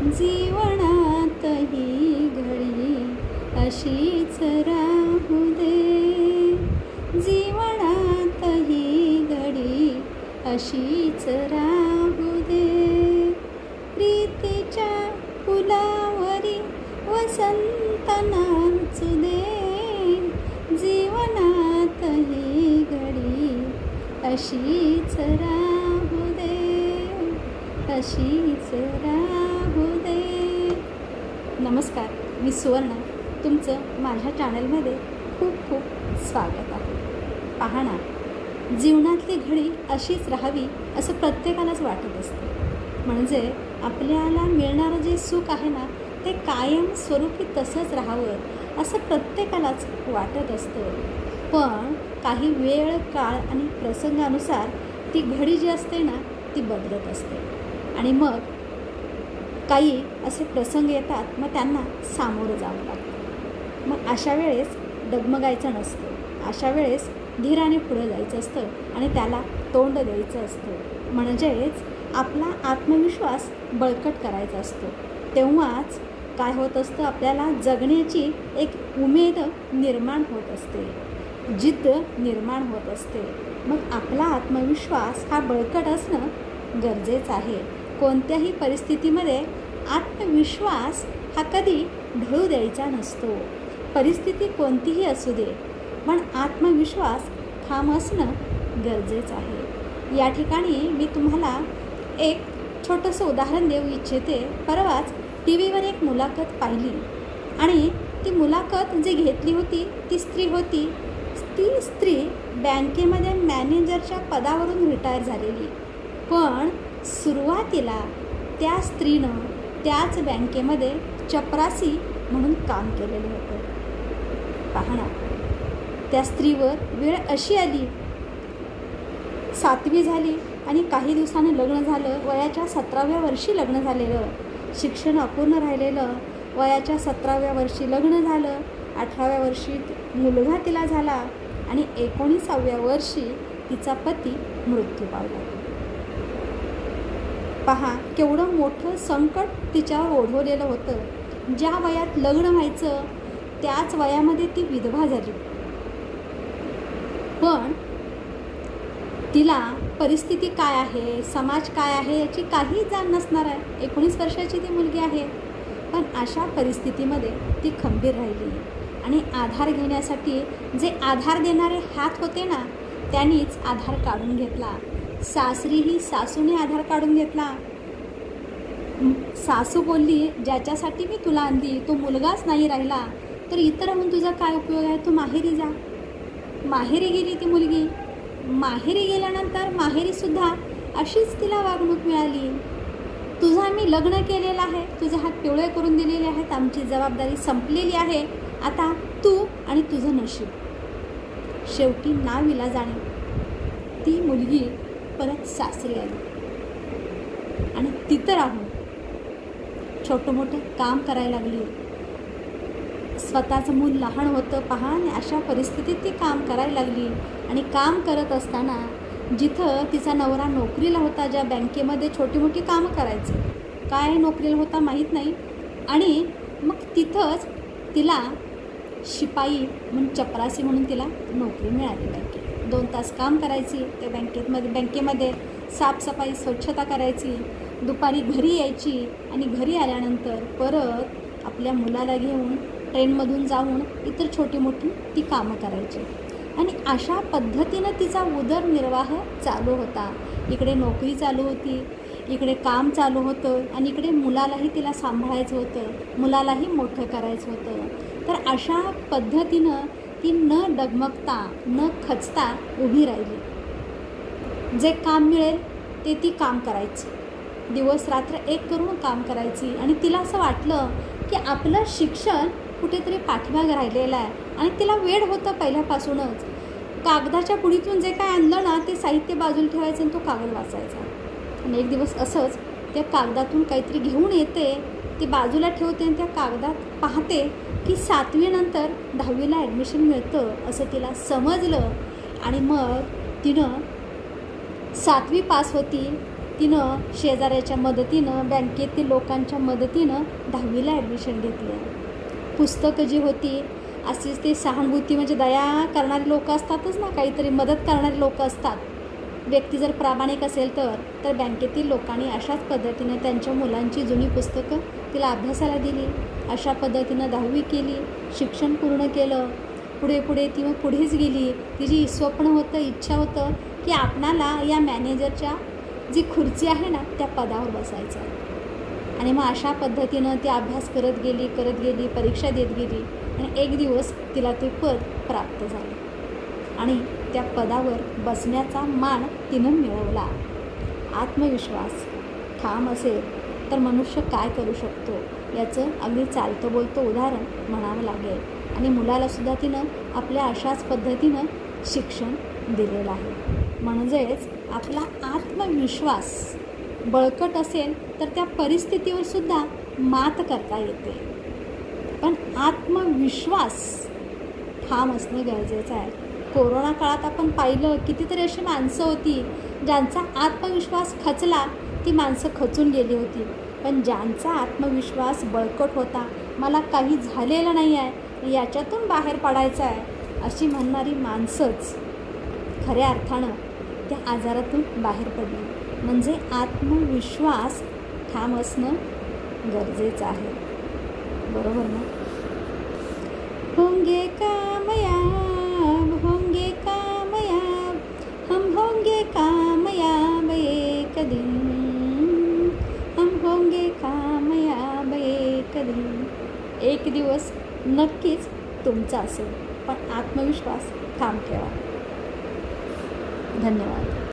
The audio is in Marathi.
जीवनात ही घडी अशीच राहू दे, जीवनात ही घडी अशीच राहू दे. प्रीतीच्या फुलावरी वसंत नाचू दे, जीवनात ही घडी अशीच राहू दे, अशीच राहू दे. नमस्कार, मी सुवर्णा, तुमचं माझ्या चॅनलमध्ये खूप खूप स्वागत आहे. पहा ना, जीवनातली घडी अशीच राहावी असं प्रत्येकालाच वाटत असतं. म्हणजे आपल्याला मिळणारं जे सुख आहे ना, ते कायम स्वरूपी तसंच राहावं असं प्रत्येकालाच वाटत असतं. पण काही वेळ, काळ आणि प्रसंगानुसार ती घडी जी असते ना, ती बदलत असते. आणि मग काही असे प्रसंग येतात, मग त्यांना सामोरं जावं लागतं. मग अशा वेळेस डगमगायचं नसतं, अशा वेळेस धीराने पुढं जायचं असतं आणि त्याला तोंड द्यायचं असतं. म्हणजेच आपला आत्मविश्वास बळकट करायचा असतो. तेव्हाच काय होत असतं, आपल्याला जगण्याची एक उमेद निर्माण होत असते, जिद्द निर्माण होत असते. मग आपला आत्मविश्वास हा बळकट असणं गरजेचं आहे. कोणत्याही परिस्थितीमध्ये आत्मविश्वास हा कधी ढळू द्यायचा नसतो. परिस्थिती कोणतीही असू दे, पण आत्मविश्वास ठाम असणं गरजेचं आहे. या ठिकाणी मी तुम्हाला एक छोटंसं उदाहरण देऊ इच्छिते. परवाच टी व्हीवर एक मुलाखत पाहिली आणि ती मुलाखत जी घेतली होती ती स्त्री होती. ती स्त्री बँकेमध्ये मॅनेजरच्या पदावरून रिटायर झालेली, पण सुरुवातीला त्या स्त्रीनं त्याच बँकेमध्ये चपरासी म्हणून काम केलेलं होतं. पहा ना, त्या स्त्रीवर वेळ अशी आली, 7वी झाली आणि काही दिवसांनी लग्न झालं. वयाच्या 17व्या वर्षी लग्न झालेलं, शिक्षण अपूर्ण राहिलेलं. वयाच्या 17व्या वर्षी लग्न झालं, 18व्या वर्षी मुलगा तिला झाला आणि 19व्या वर्षी तिचा पती मृत्यू पावला. पहा, केवढं मोठं संकट तिच्यावर ओढवलेलं होतं. ज्या वयात लग्न व्हायचं त्याच वयामध्ये ती विधवा झाली. पण तिला परिस्थिती काय आहे, समाज काय आहे याची काही जाण नसणार आहे. 19 वर्षाची ती मुलगी आहे. पण अशा परिस्थितीमध्ये ती खंबीर राहिली आणि आधार घेण्यासाठी जे आधार देणारे हात होते ना, त्यांनीच आधार काढून घेतला. सासरीही सासूने आधार काढून घेतला. सासू बोलली, ज्याच्यासाठी मी तुला आणली तो मुलगाच नाही राहिला तर इतर म्हणून तुझा काय उपयोग आहे, तू माहेरी जा. माहेरी गेली ती मुलगी. माहेरी गेल्यानंतर माहेरीसुद्धा अशीच तिला वागणूक मिळाली. तुझा मी लग्न केलेलं आहे, तुझे हात पिवळे करून दिलेले आहेत, आमची जबाबदारी संपलेली आहे, आता तू आणि तुझं नशीब. शेवटी नाविलाजाणे ती मुलगी परत सासरी आली आणि तिथं राहून छोटं मोठं काम करायला लागली. स्वतःचं मूल लहान होतं, पहा, आणि अशा परिस्थितीत ती काम करायला लागली. आणि काम करत असताना जिथं तिचा नवरा नोकरीला होता, ज्या बँकेमध्ये छोटी मोठी कामं करायची, काय नोकरीला होता माहीत नाही, आणि मग तिथंच तिला शिपाई म्हणून, चपरासी म्हणून तिला नोकरी मिळाली. बँकेत 2 तास काम करायची. त्या बँकेमध्ये साफसफाई, स्वच्छता करायची. दुपारी घरी यायची आणि घरी आल्यानंतर परत आपल्या मुलाला घेऊन ट्रेनमधून जाऊन इतर छोटी मोठी ती कामं करायची. आणि अशा पद्धतीनं तिचा उदरनिर्वाह चालू होता. इकडे नोकरी चालू होती, इकडे काम चालू होतं आणि इकडे मुलालाही तिला सांभाळायचं होतं, मुलालाही मोठं करायचं होतं. तर अशा पद्धतीनं ती न डगमगता, न खचता उभी राहिली. जे काम मिळेल ते ती काम करायची. दिवस रात्र एक करून काम करायची. आणि तिला असं वाटलं की आपलं शिक्षण कुठेतरी पाठीमागे राहिलेलं आहे. आणि तिला वेड होतं पहिल्यापासूनच. कागदाच्या पुडीतून जे काय आणलं ना, ते साहित्य बाजूला ठेवायचं आणि तो कागद वाचायचा. आणि एक दिवस असंच त्या कागदातून काहीतरी घेऊन येते, ती बाजूला ठेवते आणि त्या कागदात पाहते की 7वी नंतर 10वीला ॲडमिशन मिळतं असं तिला समजलं. आणि मग तिनं 7वी पास होती, तिनं शेजाऱ्याच्या मदतीनं, बँकेतील लोकांच्या मदतीनं 10वीला ॲडमिशन घेतलं. पुस्तकं जी होती अशीच ते सहानुभूती म्हणजे दया करणारी लोकं असतातच ना, काहीतरी मदत करणारी लोकं असतात. व्यक्ती जर प्रामाणिक असेल तर बँकेतील लोकांनी अशाच पद्धतीनं त्यांच्या मुलांची जुनी पुस्तकं तिला अभ्यासाला दिली. अशा पद्धतीनं 10वी केली, शिक्षण पूर्ण केलं. पुढे ती मग पुढेच गेली. तिची स्वप्न होतं, इच्छा होतं की आपणाला या मॅनेजरच्या जी खुर्ची आहे ना त्या पदावर बसायचं आहे. आणि मग अशा पद्धतीनं ती अभ्यास करत गेली, परीक्षा देत गेली आणि एक दिवस तिला ते पद प्राप्त झाले आणि त्या पदावर बसण्याचा मान तिनं मिळवला. आत्मविश्वास ठाम असेल तर मनुष्य काय करू शकतो याचं अगदी चालतं बोलतं उदाहरण म्हणावं लागेल. आणि मुलालासुद्धा तिनं आपल्या अशाच पद्धतीनं शिक्षण दिलेलं आहे. म्हणजेच आपला आत्मविश्वास बळकट असेल तर त्या परिस्थितीवरसुद्धा मात करता येते. पण आत्मविश्वास ठाम असणं गरजेचं आहे. कोरोना काळात आपण पाहिलं कितीतरी अशी माणसं होती ज्यांचा आत्मविश्वास खचला, ती माणसं खचून गेली होती. पण ज्यांचा आत्मविश्वास बळकट होता, मला काही झालेलं नाही आहे, याच्यातून बाहेर पडायचं आहे अशी म्हणणारी माणसंच खऱ्या अर्थानं त्या आजारातून बाहेर पडली. म्हणजे आत्मविश्वास ठाम असणं गरजेचं आहे. बरोबर ना? होंगे कामयाब, होंगे कामयाब, हम होंगे कामयाब एक दिन, हम होंगे कामयाब एक दिन. एक दिवस नक्कीच तुमचा असेल, पण आत्मविश्वास ठाम ठेवा. धन्यवाद.